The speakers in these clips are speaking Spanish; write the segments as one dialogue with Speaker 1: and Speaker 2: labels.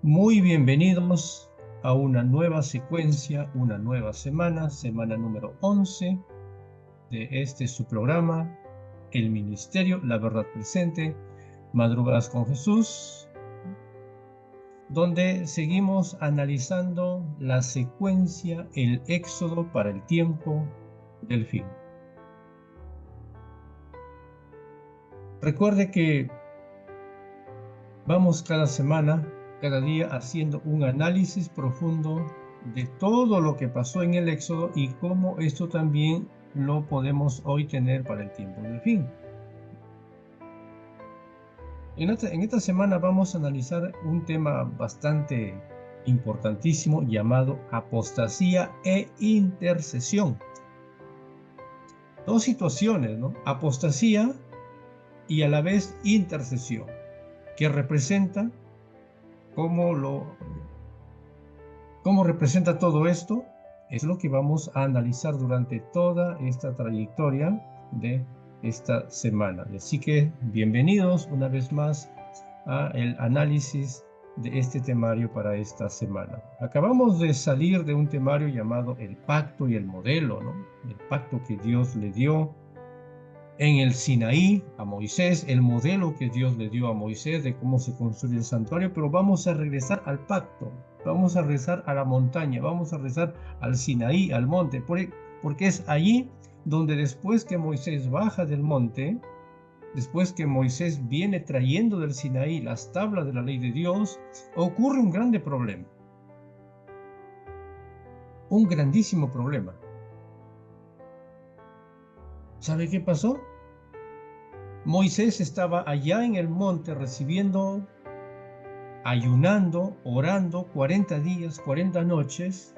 Speaker 1: Muy bienvenidos a una nueva secuencia, una nueva semana, semana número 11 de su programa, El Ministerio, la Verdad Presente, Madrugadas con Jesús, donde seguimos analizando la secuencia, el éxodo para el tiempo del fin. Recuerde que vamos cada semana, cada día haciendo un análisis profundo de todo lo que pasó en el Éxodo y cómo esto también lo podemos hoy tener para el tiempo del fin. En esta semana vamos a analizar un tema bastante importantísimo llamado apostasía e intercesión. Dos situaciones, ¿no? Apostasía y a la vez intercesión, que representa cómo representa todo esto. Es lo que vamos a analizar durante toda esta trayectoria de esta semana. Así que bienvenidos una vez más a el análisis de este temario para esta semana. Acabamos de salir de un temario llamado el pacto y el modelo, ¿no? El pacto que Dios le dio en el Sinaí a Moisés, el modelo que Dios le dio a Moisés de cómo se construye el santuario, pero vamos a regresar al pacto, vamos a regresar a la montaña, vamos a regresar al Sinaí, al monte, porque es allí donde después que Moisés baja del monte, después que Moisés viene trayendo del Sinaí las tablas de la ley de Dios, ocurre un grande problema, un grandísimo problema. ¿Sabe qué pasó? Moisés estaba allá en el monte recibiendo, ayunando, orando 40 días, 40 noches.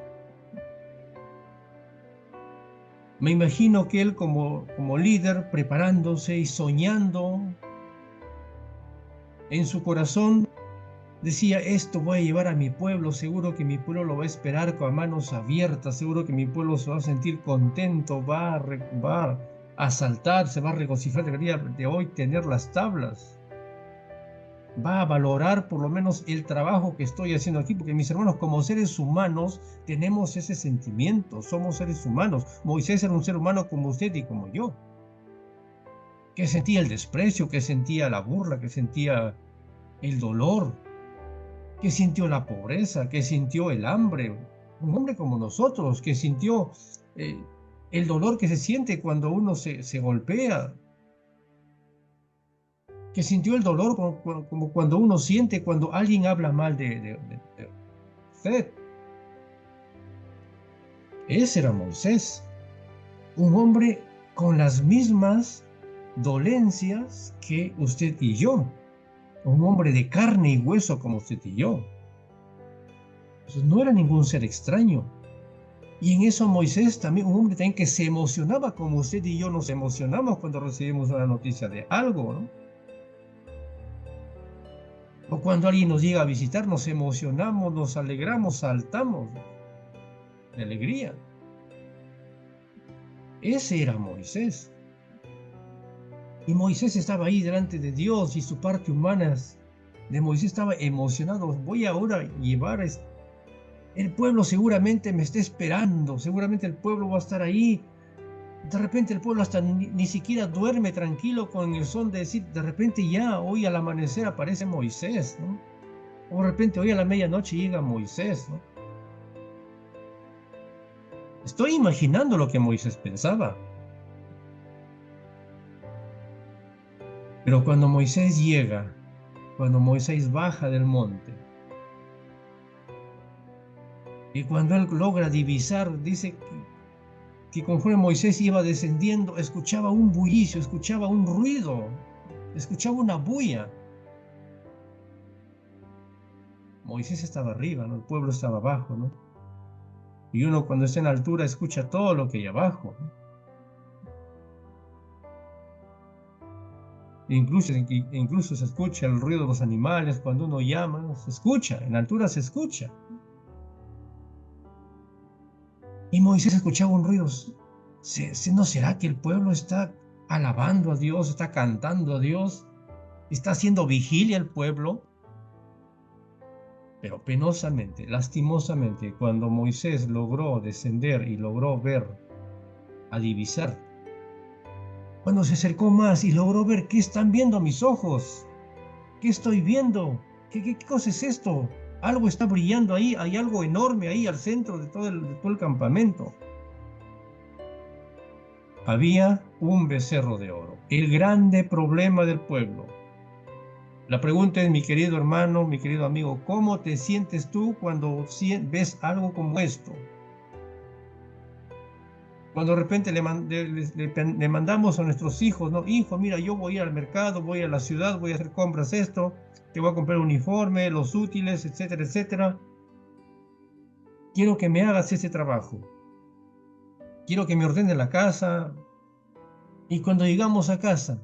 Speaker 1: Me imagino que él como líder preparándose y soñando en su corazón, decía, esto voy a llevar a mi pueblo, seguro que mi pueblo lo va a esperar con manos abiertas, seguro que mi pueblo se va a sentir contento, va a saltar, se va a regocijar el día de hoy tener las tablas. Va a valorar por lo menos el trabajo que estoy haciendo aquí, porque mis hermanos, como seres humanos, tenemos ese sentimiento, somos seres humanos. Moisés era un ser humano como usted y como yo, que sentía el desprecio, que sentía la burla, que sentía el dolor, que sintió la pobreza, que sintió el hambre, un hombre como nosotros, que sintió el dolor que se siente cuando uno se golpea, que sintió el dolor como cuando uno siente cuando alguien habla mal de usted. Ese era Moisés, un hombre con las mismas dolencias que usted y yo, un hombre de carne y hueso como usted y yo. Entonces, no era ningún ser extraño. Y en eso Moisés también, un hombre también que se emocionaba como usted y yo nos emocionamos cuando recibimos una noticia de algo, ¿no? O cuando alguien nos llega a visitar, nos emocionamos, nos alegramos, saltamos de alegría. Ese era Moisés. Y Moisés estaba ahí delante de Dios y su parte humana de Moisés estaba emocionado. Voy ahora a llevar, el pueblo seguramente me está esperando, seguramente el pueblo va a estar ahí. De repente el pueblo hasta ni siquiera duerme tranquilo con el son de decir, de repente ya hoy al amanecer aparece Moisés, ¿no? O de repente hoy a la medianoche llega Moisés, ¿no? Estoy imaginando lo que Moisés pensaba. Pero cuando Moisés llega, cuando Moisés baja del monte, y cuando él logra divisar, dice que conforme Moisés iba descendiendo, escuchaba un bullicio, escuchaba un ruido, escuchaba una bulla. Moisés estaba arriba, ¿no? El pueblo estaba abajo, ¿no? Y uno cuando está en altura escucha todo lo que hay abajo, ¿no? Incluso se escucha el ruido de los animales, cuando uno llama, se escucha, en altura se escucha. Y Moisés escuchaba un ruido. ¿No será que el pueblo está alabando a Dios, está cantando a Dios, está haciendo vigilia el pueblo? Pero penosamente, lastimosamente, cuando Moisés logró descender y logró ver, a divisar, cuando se acercó más y logró ver qué están viendo mis ojos, qué estoy viendo, qué cosa es esto, algo está brillando ahí, hay algo enorme ahí al centro de todo el campamento. Había un becerro de oro, el grande problema del pueblo. La pregunta es, mi querido hermano, mi querido amigo, ¿cómo te sientes tú cuando ves algo como esto? Cuando de repente le mandamos a nuestros hijos, ¿no? Hijo, mira, yo voy al mercado, voy a la ciudad, voy a hacer compras esto, te voy a comprar un uniforme, los útiles, etcétera, etcétera. Quiero que me hagas ese trabajo. Quiero que me ordene la casa. Y cuando llegamos a casa,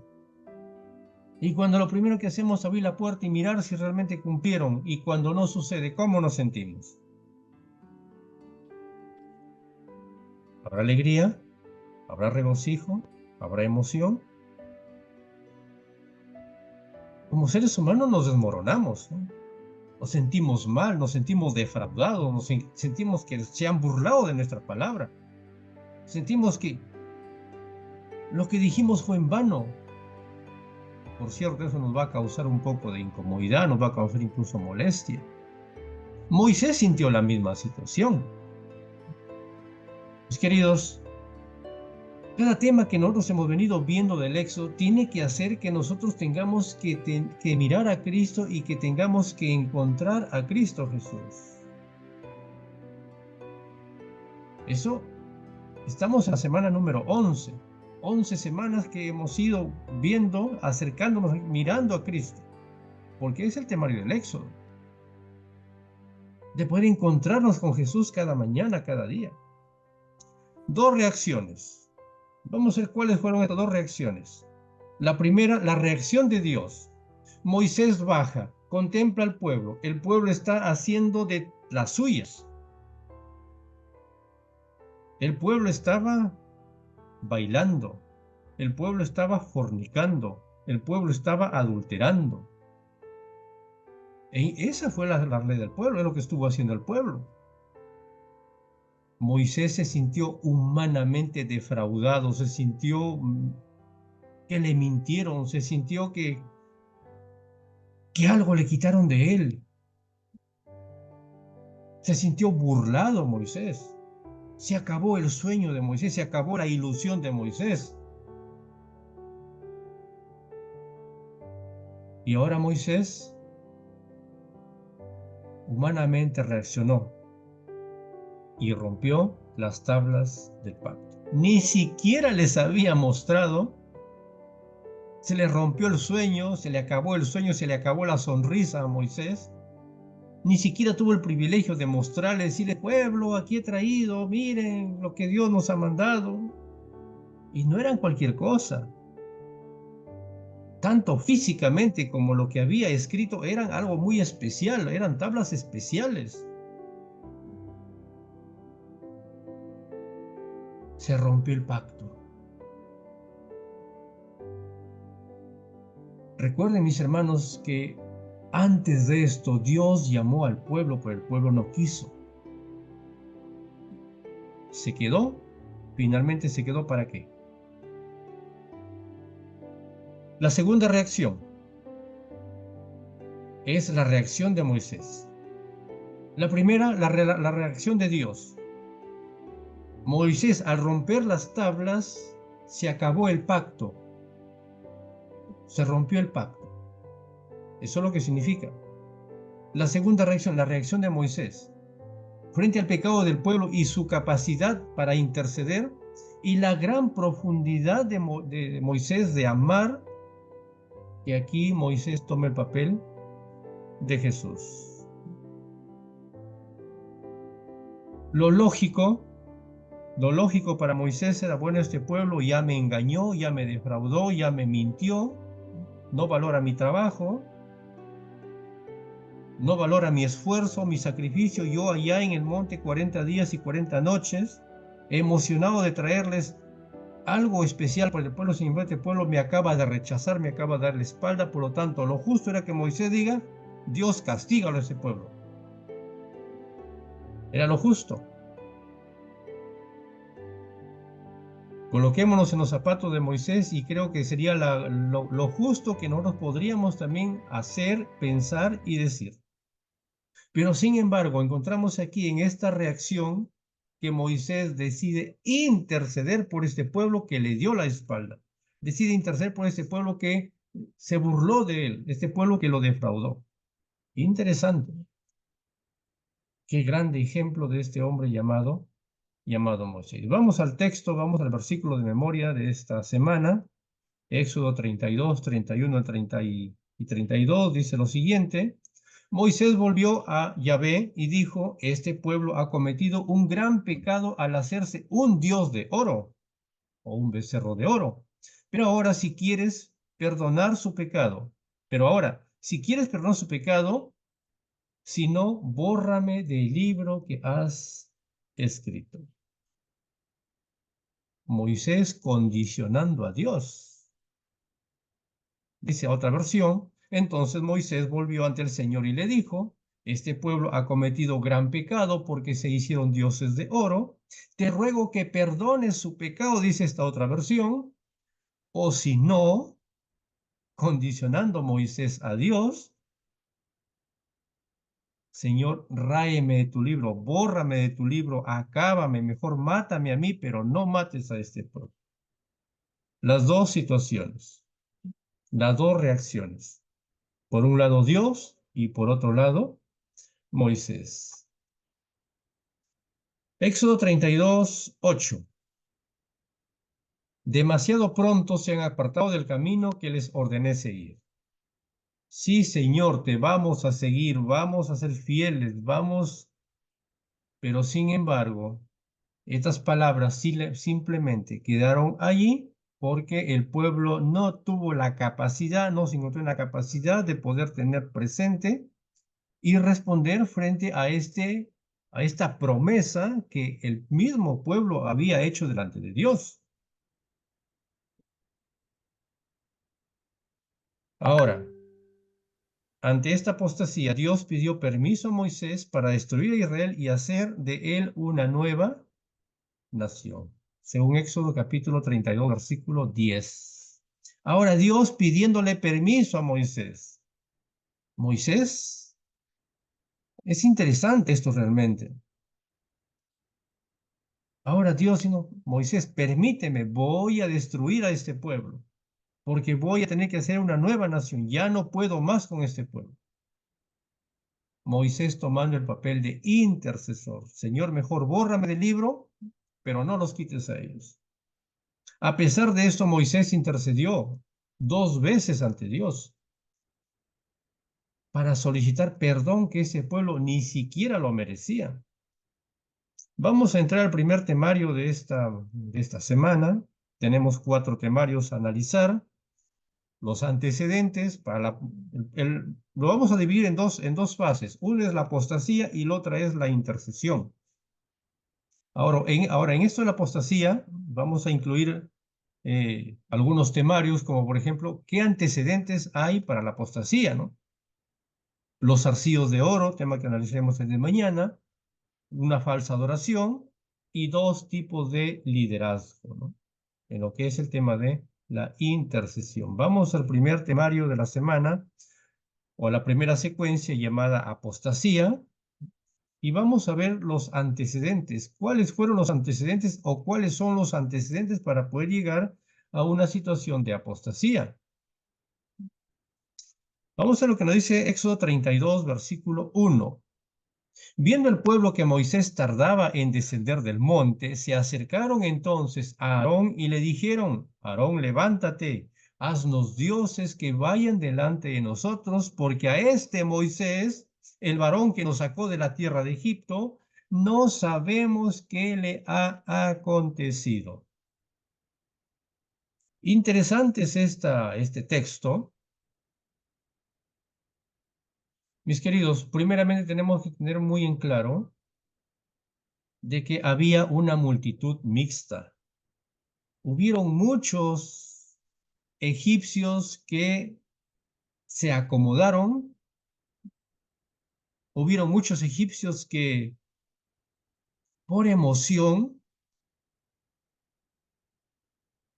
Speaker 1: y cuando lo primero que hacemos es abrir la puerta y mirar si realmente cumplieron, y cuando no sucede, ¿cómo nos sentimos? ¿Habrá alegría? ¿Habrá regocijo? ¿Habrá emoción? Como seres humanos nos desmoronamos, ¿no? Nos sentimos mal, nos sentimos defraudados, sentimos que se han burlado de nuestra palabra. Sentimos que lo que dijimos fue en vano. Por cierto, eso nos va a causar un poco de incomodidad, nos va a causar incluso molestia. Moisés sintió la misma situación. Mis queridos, cada tema que nosotros hemos venido viendo del Éxodo tiene que hacer que nosotros tengamos que mirar a Cristo y que tengamos que encontrar a Cristo Jesús. Eso, estamos en la semana número 11. 11 semanas que hemos ido viendo, acercándonos, mirando a Cristo. Porque es el temario del Éxodo. De poder encontrarnos con Jesús cada mañana, cada día. Dos reacciones. Vamos a ver cuáles fueron estas dos reacciones. La primera, la reacción de Dios. Moisés baja, contempla al pueblo. El pueblo está haciendo de las suyas. El pueblo estaba bailando. El pueblo estaba fornicando. El pueblo estaba adulterando. Esa fue la ley del pueblo, es lo que estuvo haciendo el pueblo. Moisés se sintió humanamente defraudado, se sintió que le mintieron, se sintió que algo le quitaron de él. Se sintió burlado Moisés. Se acabó el sueño de Moisés, se acabó la ilusión de Moisés. Y ahora Moisés humanamente reaccionó y rompió las tablas del pacto. Ni siquiera les había mostrado. Se le rompió el sueño, se le acabó el sueño, se le acabó la sonrisa a Moisés. Ni siquiera tuvo el privilegio de mostrarle, decirle, pueblo, aquí he traído, miren lo que Dios nos ha mandado. Y no eran cualquier cosa. Tanto físicamente como lo que había escrito eran algo muy especial, eran tablas especiales. Se rompió el pacto. Recuerden, mis hermanos, que antes de esto Dios llamó al pueblo, pero el pueblo no quiso. Se quedó, finalmente se quedó ¿para qué? La segunda reacción es la reacción de Moisés. La primera, la reacción de Dios. Moisés, al romper las tablas, se acabó el pacto. Se rompió el pacto. Eso es lo que significa. La segunda reacción, la reacción de Moisés, frente al pecado del pueblo y su capacidad para interceder, y la gran profundidad de Moisés de amar, que aquí Moisés toma el papel de Jesús. Lo lógico para Moisés era, bueno, este pueblo ya me engañó, ya me defraudó, ya me mintió, no valora mi trabajo, no valora mi esfuerzo, mi sacrificio. Yo allá en el monte 40 días y 40 noches, emocionado de traerles algo especial para el pueblo, sin embargo, el pueblo me acaba de rechazar, me acaba de dar la espalda. Por lo tanto, lo justo era que Moisés diga, Dios castígalo a ese pueblo. Era lo justo. Coloquémonos en los zapatos de Moisés y creo que sería lo justo que nosotros podríamos también hacer, pensar y decir. Pero sin embargo, encontramos aquí en esta reacción que Moisés decide interceder por este pueblo que le dio la espalda. Decide interceder por este pueblo que se burló de él, este pueblo que lo defraudó. Interesante. Qué grande ejemplo de este hombre llamado Moisés. Vamos al texto, vamos al versículo de memoria de esta semana. Éxodo 32, 31 al 30 y 32 dice lo siguiente. Moisés volvió a Yahvé y dijo, este pueblo ha cometido un gran pecado al hacerse un dios de oro o un becerro de oro. Pero ahora si quieres perdonar su pecado, si no, bórrame del libro que has escrito. Moisés condicionando a Dios. Dice otra versión, entonces Moisés volvió ante el Señor y le dijo, este pueblo ha cometido gran pecado porque se hicieron dioses de oro. Te ruego que perdones su pecado, dice esta otra versión, o si no, condicionando Moisés a Dios, Señor, ráeme de tu libro, bórrame de tu libro, acábame, mejor mátame a mí, pero no mates a este pueblo. Las dos situaciones, las dos reacciones. Por un lado Dios y por otro lado Moisés. Éxodo 32, 8. Demasiado pronto se han apartado del camino que les ordené seguir. Sí, Señor, te vamos a seguir, vamos a ser fieles, vamos, pero sin embargo, estas palabras simplemente quedaron allí porque el pueblo no tuvo la capacidad, no se encontró en la capacidad de poder tener presente y responder frente a esta promesa que el mismo pueblo había hecho delante de Dios. Ahora, ante esta apostasía, Dios pidió permiso a Moisés para destruir a Israel y hacer de él una nueva nación, según Éxodo capítulo 32, versículo 10. Ahora, Dios pidiéndole permiso a Moisés. Moisés, es interesante esto realmente. Ahora Dios, Moisés, permíteme, voy a destruir a este pueblo, porque voy a tener que hacer una nueva nación. Ya no puedo más con este pueblo. Moisés tomando el papel de intercesor. Señor, mejor bórrame del libro, pero no los quites a ellos. A pesar de esto, Moisés intercedió 2 veces ante Dios para solicitar perdón que ese pueblo ni siquiera lo merecía. Vamos a entrar al primer temario de esta semana. Tenemos 4 temarios a analizar. Los antecedentes, lo vamos a dividir en dos fases. Una es la apostasía y la otra es la intercesión. Ahora, en esto de la apostasía, vamos a incluir algunos temarios, como por ejemplo, ¿qué antecedentes hay para la apostasía, ¿no? Los zarcillos de oro, tema que analicemos el de mañana, una falsa adoración y 2 tipos de liderazgo, ¿no? En lo que es el tema de la intercesión. Vamos al primer temario de la semana, o la primera secuencia llamada apostasía, y vamos a ver los antecedentes. ¿Cuáles fueron los antecedentes o cuáles son los antecedentes para poder llegar a una situación de apostasía? Vamos a lo que nos dice Éxodo 32, versículo 1. Viendo el pueblo que Moisés tardaba en descender del monte, se acercaron entonces a Aarón y le dijeron, Aarón, levántate, haznos dioses que vayan delante de nosotros, porque a este Moisés, el varón que nos sacó de la tierra de Egipto, no sabemos qué le ha acontecido. Interesante es este texto. Mis queridos, primeramente tenemos que tener muy en claro de que había una multitud mixta. Hubieron muchos egipcios que se acomodaron, hubieron muchos egipcios que por emoción,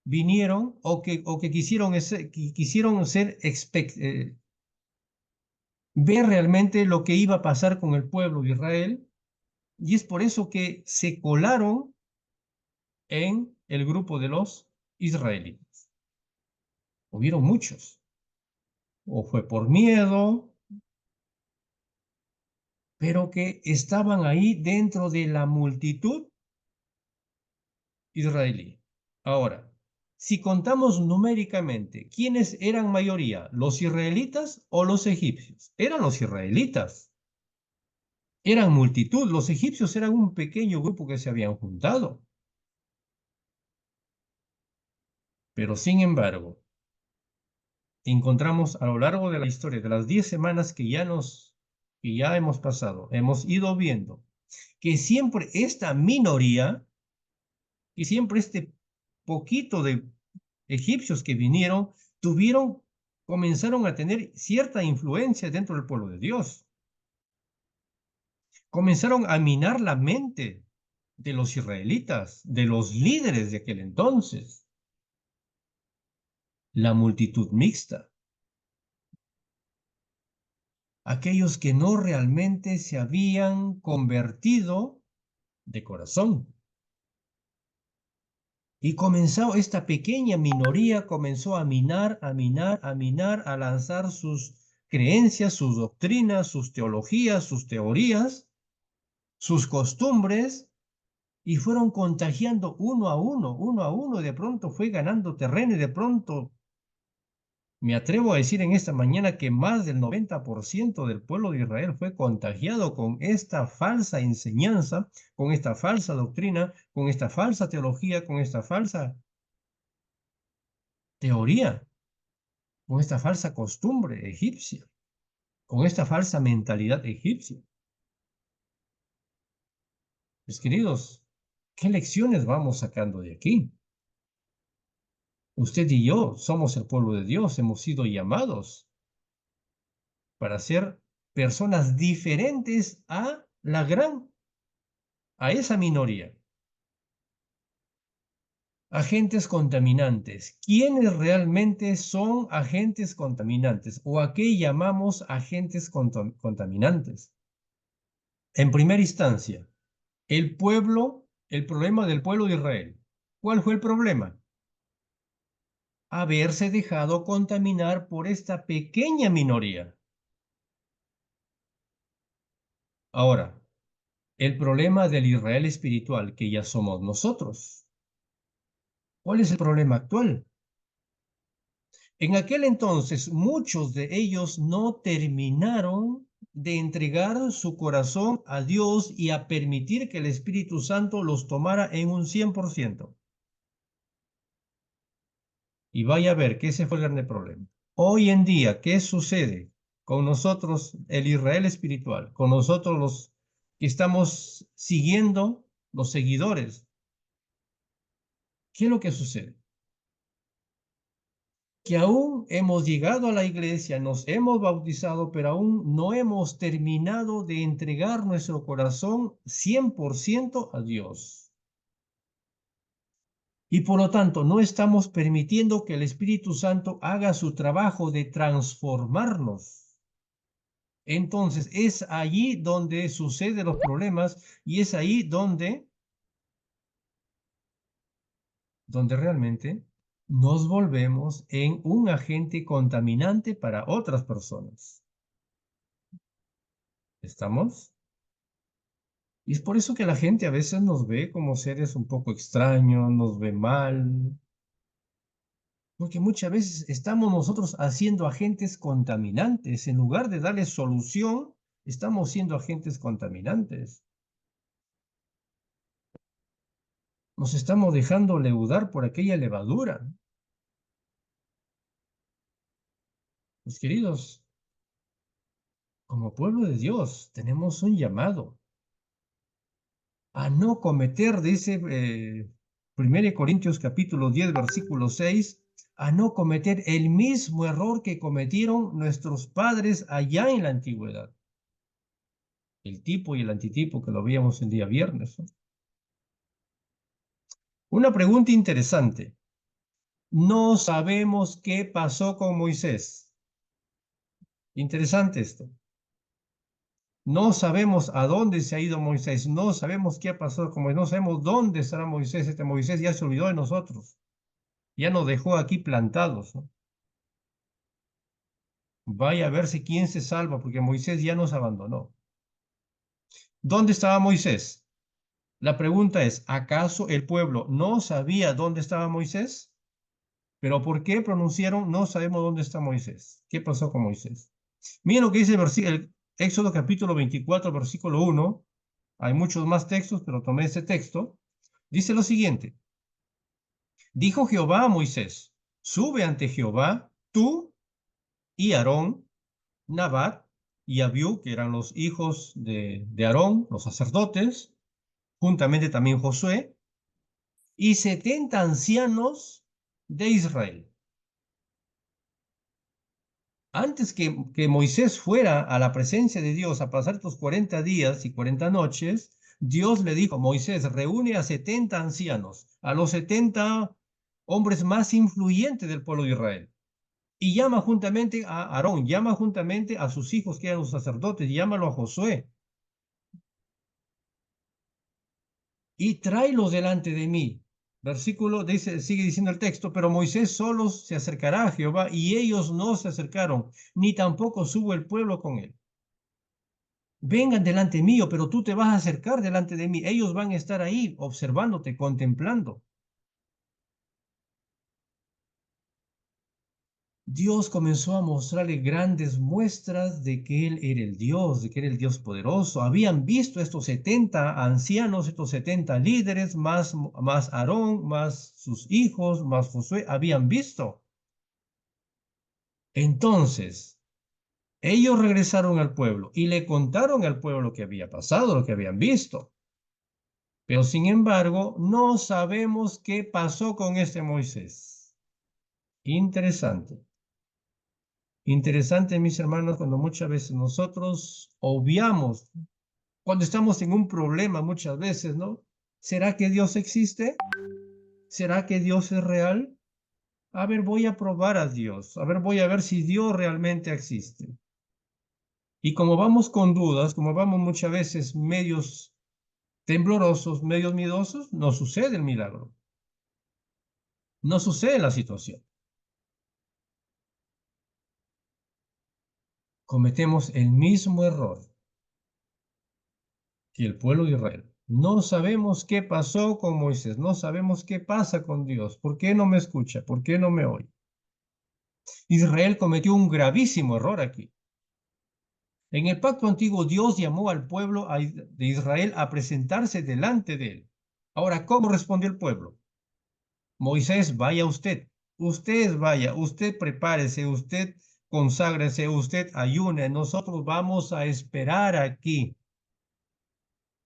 Speaker 1: vinieron o que quisieron ver realmente lo que iba a pasar con el pueblo de Israel, y es por eso que se colaron en el grupo de los israelitas. Hubieron muchos, o fue por miedo, pero que estaban ahí dentro de la multitud israelí. Ahora, si contamos numéricamente, ¿quiénes eran mayoría? ¿Los israelitas o los egipcios? Eran los israelitas. Eran multitud. Los egipcios eran un pequeño grupo que se habían juntado. Pero sin embargo, encontramos a lo largo de la historia, de las 10 semanas que ya hemos pasado, hemos ido viendo que siempre esta minoría, y siempre este poquito de egipcios que vinieron, comenzaron a tener cierta influencia dentro del pueblo de Dios. Comenzaron a minar la mente de los israelitas, de los líderes de aquel entonces, la multitud mixta, aquellos que no realmente se habían convertido de corazón. Y comenzó esta pequeña minoría, comenzó a minar, a lanzar sus creencias, sus doctrinas, sus teologías, sus teorías, sus costumbres, y fueron contagiando uno a uno, y de pronto fue ganando terreno, y de pronto me atrevo a decir en esta mañana que más del 90% del pueblo de Israel fue contagiado con esta falsa enseñanza, con esta falsa doctrina, con esta falsa teología, con esta falsa teoría, con esta falsa costumbre egipcia, con esta falsa mentalidad egipcia. Mis queridos, ¿qué lecciones vamos sacando de aquí? Usted y yo somos el pueblo de Dios, hemos sido llamados para ser personas diferentes a esa minoría. Agentes contaminantes. ¿Quiénes realmente son agentes contaminantes? ¿O a qué llamamos agentes contaminantes? En primera instancia, el problema del pueblo de Israel. ¿Cuál fue el problema? Haberse dejado contaminar por esta pequeña minoría. Ahora, el problema del Israel espiritual, que ya somos nosotros. ¿Cuál es el problema actual? En aquel entonces, muchos de ellos no terminaron de entregar su corazón a Dios y a permitir que el Espíritu Santo los tomara en un 100%. Y vaya a ver que ese fue el gran problema. Hoy en día, ¿qué sucede con nosotros, el Israel espiritual, con nosotros los que estamos siguiendo, los seguidores? ¿Qué es lo que sucede? Que aún hemos llegado a la iglesia, nos hemos bautizado, pero aún no hemos terminado de entregar nuestro corazón 100% a Dios. Y por lo tanto, no estamos permitiendo que el Espíritu Santo haga su trabajo de transformarnos. Entonces, es allí donde suceden los problemas y es ahí donde realmente nos volvemos en un agente contaminante para otras personas. ¿Estamos? Y es por eso que la gente a veces nos ve como seres un poco extraños, nos ve mal, porque muchas veces estamos nosotros haciendo agentes contaminantes. En lugar de darle solución, estamos siendo agentes contaminantes. Nos estamos dejando leudar por aquella levadura. Mis queridos, como pueblo de Dios, tenemos un llamado a no cometer, dice 1 Corintios capítulo 10, versículo 6, a no cometer el mismo error que cometieron nuestros padres allá en la antigüedad. El tipo y el antitipo que lo veíamos el día viernes, ¿no? Una pregunta interesante. No sabemos qué pasó con Moisés. Interesante esto. No sabemos a dónde se ha ido Moisés. No sabemos qué ha pasado con Moisés. No sabemos dónde estará Moisés. Este Moisés ya se olvidó de nosotros. Ya nos dejó aquí plantados, ¿no? Vaya a verse quién se salva, porque Moisés ya nos abandonó. ¿Dónde estaba Moisés? La pregunta es, ¿acaso el pueblo no sabía dónde estaba Moisés? ¿Pero por qué pronunciaron no sabemos dónde está Moisés? ¿Qué pasó con Moisés? Miren lo que dice el Éxodo capítulo 24, versículo 1. Hay muchos más textos, pero tomé ese texto. Dice lo siguiente. Dijo Jehová a Moisés, sube ante Jehová, tú y Aarón, Nabat y Abiú, que eran los hijos de Aarón, los sacerdotes, juntamente también Josué, y 70 ancianos de Israel. Antes que Moisés fuera a la presencia de Dios a pasar estos 40 días y 40 noches, Dios le dijo, Moisés, reúne a 70 ancianos, a los 70 hombres más influyentes del pueblo de Israel. Y llama juntamente a Aarón, llama juntamente a sus hijos que eran los sacerdotes, llámalo a Josué, y tráelos delante de mí. Versículo dice, sigue diciendo el texto, pero Moisés solo se acercará a Jehová y ellos no se acercaron, ni tampoco subo el pueblo con él. Vengan delante mío, pero tú te vas a acercar delante de mí. Ellos van a estar ahí observándote, contemplando. Dios comenzó a mostrarle grandes muestras de que Él era el Dios, de que era el Dios poderoso. Habían visto estos 70 ancianos, estos 70 líderes, más Aarón, más sus hijos, más Josué, habían visto. Entonces, ellos regresaron al pueblo y le contaron al pueblo lo que había pasado, lo que habían visto. Pero sin embargo, no sabemos qué pasó con este Moisés. Interesante. Interesante, mis hermanos, cuando muchas veces nosotros obviamos, cuando estamos en un problema muchas veces, ¿no? ¿Será que Dios existe? ¿Será que Dios es real? A ver, voy a probar a Dios. A ver, voy a ver si Dios realmente existe. Y como vamos con dudas, como vamos muchas veces medios temblorosos, medios miedosos, no sucede el milagro. No sucede la situación. Cometemos el mismo error que el pueblo de Israel. No sabemos qué pasó con Moisés, no sabemos qué pasa con Dios. ¿Por qué no me escucha? ¿Por qué no me oye? Israel cometió un gravísimo error aquí. En el pacto antiguo, Dios llamó al pueblo de Israel a presentarse delante de él. Ahora, ¿cómo respondió el pueblo? Moisés, vaya usted. Usted vaya, usted prepárese, usted conságrese, usted ayune. Nosotros vamos a esperar aquí.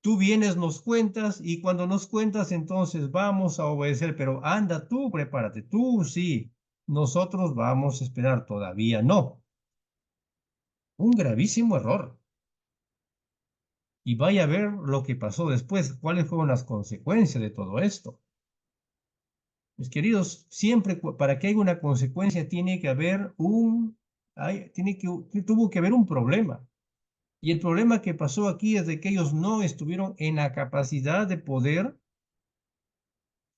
Speaker 1: Tú vienes, nos cuentas y cuando nos cuentas, entonces vamos a obedecer, pero anda tú, prepárate, tú sí, nosotros vamos a esperar, todavía no. Un gravísimo error. Y vaya a ver lo que pasó después, cuáles fueron las consecuencias de todo esto. Mis queridos, siempre para que haya una consecuencia tiene que haber tuvo que haber un problema. Y el problema que pasó aquí es de que ellos no estuvieron en la capacidad de poder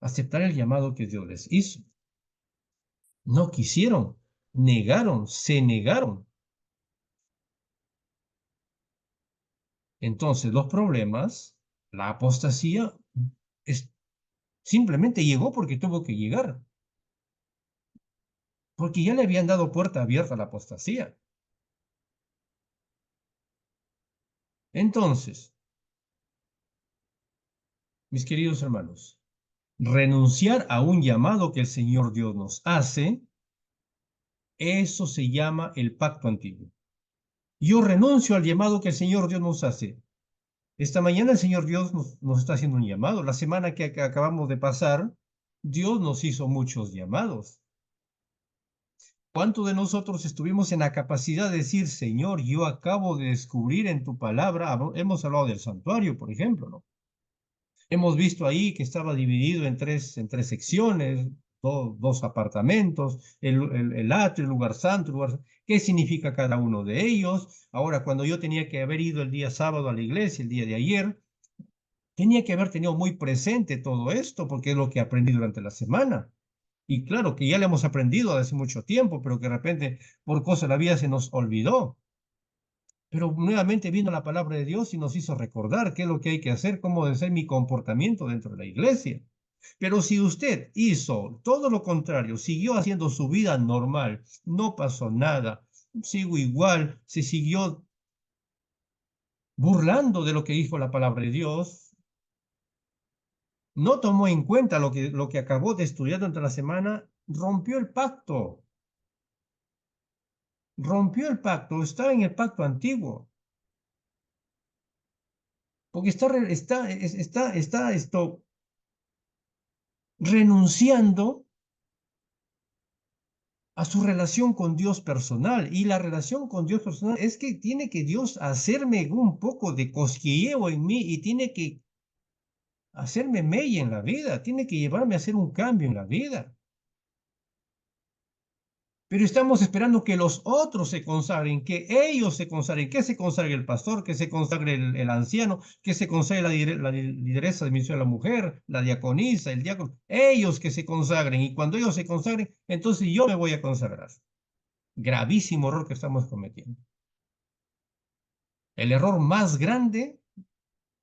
Speaker 1: aceptar el llamado que Dios les hizo. No quisieron, negaron, se negaron. Entonces los problemas, la apostasía, simplemente llegó porque tuvo que llegar, porque ya le habían dado puerta abierta a la apostasía. Entonces, mis queridos hermanos, renunciar a un llamado que el Señor Dios nos hace, eso se llama el pacto antiguo. Yo renuncio al llamado que el Señor Dios nos hace. Esta mañana el Señor Dios nos está haciendo un llamado. La semana que acabamos de pasar, Dios nos hizo muchos llamados. ¿Cuántos de nosotros estuvimos en la capacidad de decir, Señor, yo acabo de descubrir en tu palabra, hemos hablado del santuario, por ejemplo, ¿no? Hemos visto ahí que estaba dividido en tres secciones, dos apartamentos, el atrio, el lugar santo, ¿qué significa cada uno de ellos? Ahora, cuando yo tenía que haber ido el día sábado a la iglesia, el día de ayer, tenía que haber tenido muy presente todo esto, porque es lo que aprendí durante la semana. Y claro que ya lo hemos aprendido hace mucho tiempo, pero que de repente por cosas de la vida se nos olvidó. Pero nuevamente vino la palabra de Dios y nos hizo recordar qué es lo que hay que hacer, cómo debe ser mi comportamiento dentro de la iglesia. Pero si usted hizo todo lo contrario, siguió haciendo su vida normal, no pasó nada, sigo igual, se siguió burlando de lo que dijo la palabra de Dios, no tomó en cuenta lo que acabó de estudiar durante la semana, rompió el pacto, estaba en el pacto antiguo, porque está esto renunciando a su relación con Dios personal. Y la relación con Dios personal es que tiene que Dios hacerme un poco de cosquilleo en mí y tiene que hacerme mella en la vida, tiene que llevarme a hacer un cambio en la vida. Pero estamos esperando que los otros se consagren, que ellos se consagren, que se consagre el pastor, que se consagre el anciano, que se consagre la lideresa de misión de la mujer, la diaconisa, el diácono, ellos que se consagren. Y cuando ellos se consagren, entonces yo me voy a consagrar. Gravísimo error que estamos cometiendo. El error más grande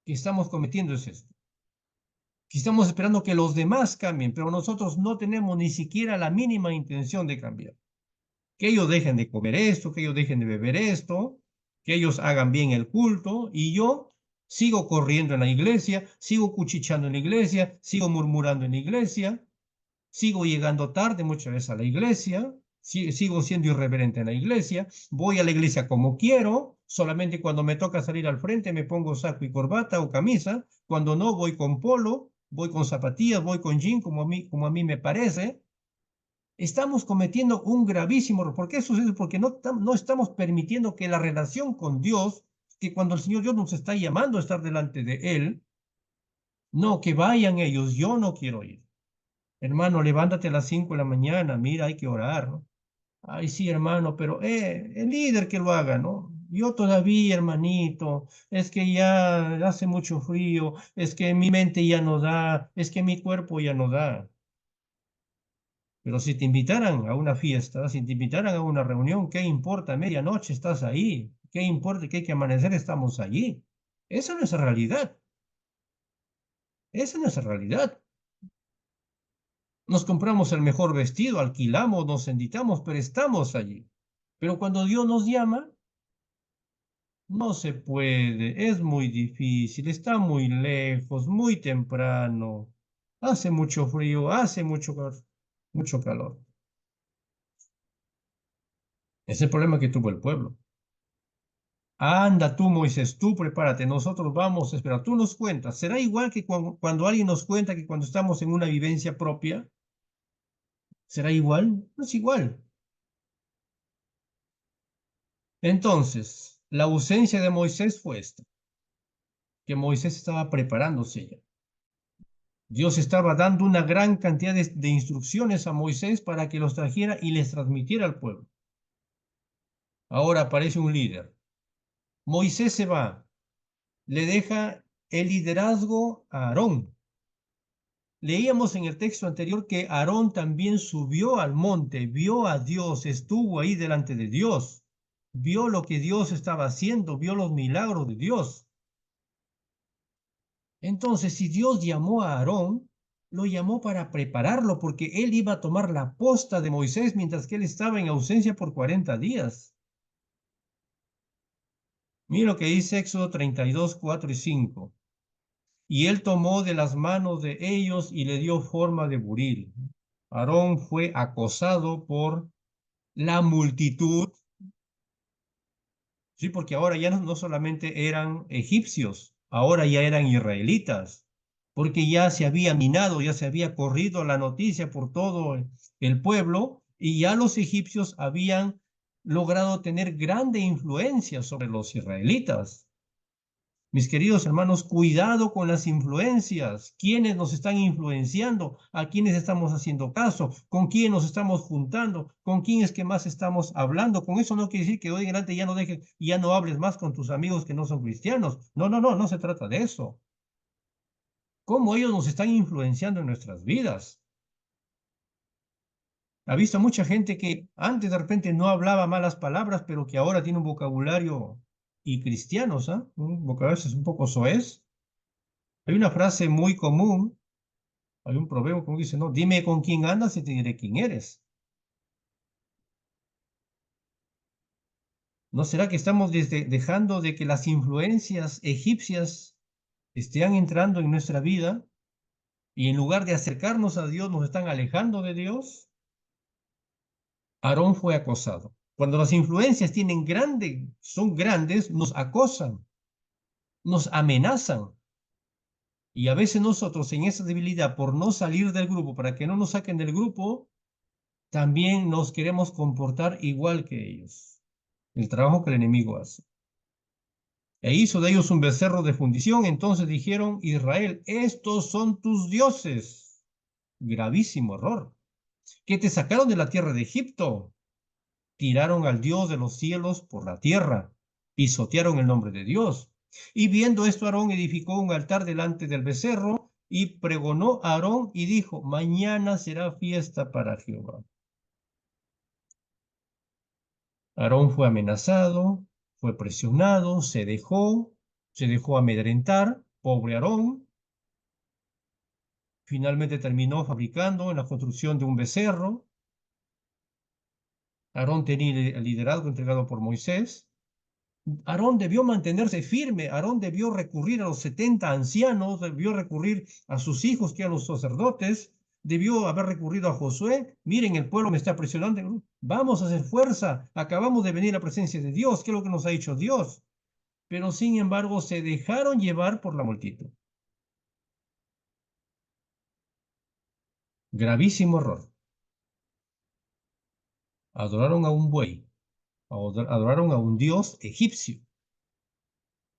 Speaker 1: que estamos cometiendo es esto. Que estamos esperando que los demás cambien, pero nosotros no tenemos ni siquiera la mínima intención de cambiar. Que ellos dejen de comer esto, que ellos dejen de beber esto, que ellos hagan bien el culto, y yo sigo corriendo en la iglesia, sigo cuchicheando en la iglesia, sigo murmurando en la iglesia, sigo llegando tarde muchas veces a la iglesia, sigo siendo irreverente en la iglesia, voy a la iglesia como quiero, solamente cuando me toca salir al frente me pongo saco y corbata o camisa, cuando no voy con polo, voy con zapatillas, voy con jean como a mí me parece. Estamos cometiendo un gravísimo error. ¿Por qué sucede? Porque no estamos permitiendo que la relación con Dios, que cuando el Señor Dios nos está llamando a estar delante de Él, no, que vayan ellos, yo no quiero ir. Hermano, levántate a las 5 de la mañana, mira, hay que orar, ¿no? Ay, sí, hermano, pero el líder que lo haga, ¿no? Yo todavía, hermanito, es que ya hace mucho frío, es que mi mente ya no da, es que mi cuerpo ya no da. Pero si te invitaran a una fiesta, si te invitaran a una reunión, ¿qué importa? Medianoche estás ahí. ¿Qué importa que hay que amanecer? Estamos allí. Esa no es la realidad. Esa no es la realidad. Nos compramos el mejor vestido, alquilamos, nos invitamos, pero estamos allí. Pero cuando Dios nos llama, no se puede, es muy difícil, está muy lejos, muy temprano, hace mucho frío, hace mucho calor. Es el problema que tuvo el pueblo. Anda tú, Moisés, tú prepárate, nosotros vamos, espera, tú nos cuentas. ¿Será igual que cuando alguien nos cuenta que cuando estamos en una vivencia propia? ¿Será igual? No es igual. Entonces, la ausencia de Moisés fue esta, que Moisés estaba preparándose ya. Dios estaba dando una gran cantidad de instrucciones a Moisés para que los trajera y les transmitiera al pueblo. Ahora aparece un líder. Moisés se va, le deja el liderazgo a Aarón. Leíamos en el texto anterior que Aarón también subió al monte, vio a Dios, estuvo ahí delante de Dios, vio lo que Dios estaba haciendo, vio los milagros de Dios. Entonces, si Dios llamó a Aarón, lo llamó para prepararlo porque él iba a tomar la posta de Moisés mientras que él estaba en ausencia por 40 días. Mira lo que dice Éxodo 32, 4 y 5. Y él tomó de las manos de ellos y le dio forma de buril. Aarón fue acosado por la multitud, sí, porque ahora ya no solamente eran egipcios, ahora ya eran israelitas, porque ya se había minado, ya se había corrido la noticia por todo el pueblo y ya los egipcios habían logrado tener grande influencia sobre los israelitas. Mis queridos hermanos, cuidado con las influencias. ¿Quiénes nos están influenciando? ¿A quiénes estamos haciendo caso? ¿Con quién nos estamos juntando? ¿Con quién es que más estamos hablando? Con eso no quiere decir que hoy en adelante ya no hables más con tus amigos que no son cristianos. No, no, no, no se trata de eso. ¿Cómo ellos nos están influenciando en nuestras vidas? Ha visto mucha gente que antes de repente no hablaba malas palabras, pero que ahora tiene un vocabulario y cristianos, ¿ah? Un vocabulario es un poco soez. Hay una frase muy común, hay un proverbio que dice, no, dime con quién andas y te diré quién eres. ¿No será que estamos dejando de que las influencias egipcias estén entrando en nuestra vida y en lugar de acercarnos a Dios nos están alejando de Dios? Aarón fue acosado. Cuando las influencias son grandes, nos acosan, nos amenazan. Y a veces nosotros en esa debilidad por no salir del grupo, para que no nos saquen del grupo, también nos queremos comportar igual que ellos. El trabajo que el enemigo hace. E hizo de ellos un becerro de fundición. Entonces dijeron, Israel, estos son tus dioses. Gravísimo error. Que te sacaron de la tierra de Egipto. Tiraron al Dios de los cielos por la tierra. Pisotearon el nombre de Dios. Y viendo esto, Aarón edificó un altar delante del becerro y pregonó a Aarón y dijo, mañana será fiesta para Jehová. Aarón fue amenazado, fue presionado, se dejó amedrentar, pobre Aarón. Finalmente terminó fabricando en la construcción de un becerro. Aarón tenía el liderazgo entregado por Moisés. Aarón debió mantenerse firme, Aarón debió recurrir a los 70 ancianos, debió recurrir a sus hijos, que eran los sacerdotes, debió haber recurrido a Josué. Miren, el pueblo me está presionando. Vamos a hacer fuerza, acabamos de venir a la presencia de Dios, ¿qué es lo que nos ha dicho Dios? Pero sin embargo se dejaron llevar por la multitud. Gravísimo error. Adoraron a un buey, adoraron a un dios egipcio.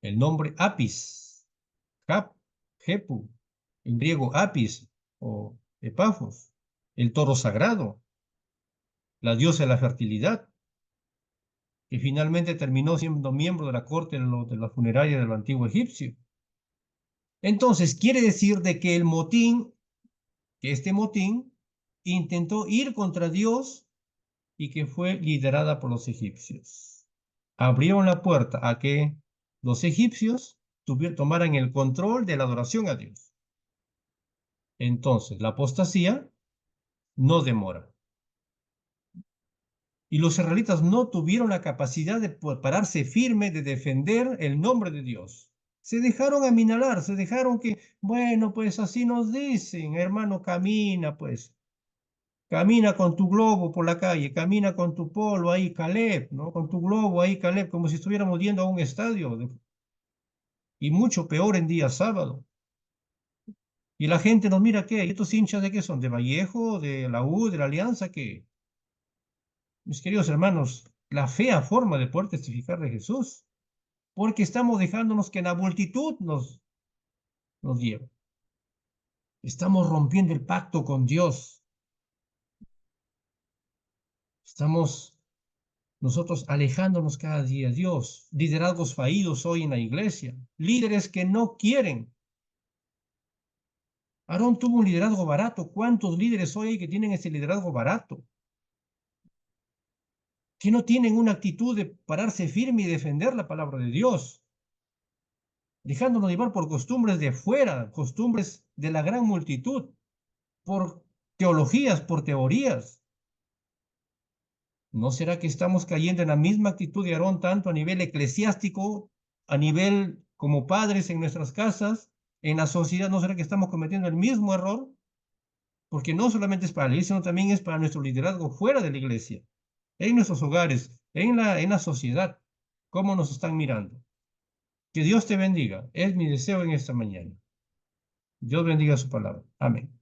Speaker 1: El nombre Apis, Cap, Jepu, en griego Apis o Epafos, el toro sagrado, la diosa de la fertilidad, que finalmente terminó siendo miembro de la corte de la funeraria del antiguo egipcio. Entonces, quiere decir de que este motín intentó ir contra Dios y que fue liderada por los egipcios. Abrieron la puerta a que los egipcios tomaran el control de la adoración a Dios. Entonces, la apostasía no demora. Y los israelitas no tuvieron la capacidad de pararse firme, de defender el nombre de Dios. Se dejaron aminalar, se dejaron que, bueno, pues así nos dicen, hermano, camina, pues. Camina con tu globo por la calle, camina con tu polo ahí, Caleb, ¿no? Con tu globo ahí, Caleb, como si estuviéramos yendo a un estadio. Y mucho peor en día sábado. Y la gente nos mira, ¿qué? ¿Y estos hinchas de qué son? ¿De Vallejo, de la U, de la Alianza? ¿Qué? Mis queridos hermanos, la fea forma de poder testificar de Jesús, porque estamos dejándonos que la multitud nos lleve. Estamos rompiendo el pacto con Dios. Estamos nosotros alejándonos cada día de Dios. Liderazgos fallidos hoy en la iglesia. Líderes que no quieren. Aarón tuvo un liderazgo barato. ¿Cuántos líderes hoy hay que tienen ese liderazgo barato? Que no tienen una actitud de pararse firme y defender la palabra de Dios, dejándonos llevar por costumbres de afuera, costumbres de la gran multitud, por teologías, por teorías. ¿No será que estamos cayendo en la misma actitud de Aarón, tanto a nivel eclesiástico, a nivel como padres en nuestras casas, en la sociedad? ¿No será que estamos cometiendo el mismo error? Porque no solamente es para la iglesia, sino también es para nuestro liderazgo fuera de la iglesia, en nuestros hogares, en la sociedad. ¿Cómo nos están mirando? Que Dios te bendiga. Es mi deseo en esta mañana. Dios bendiga su palabra. Amén.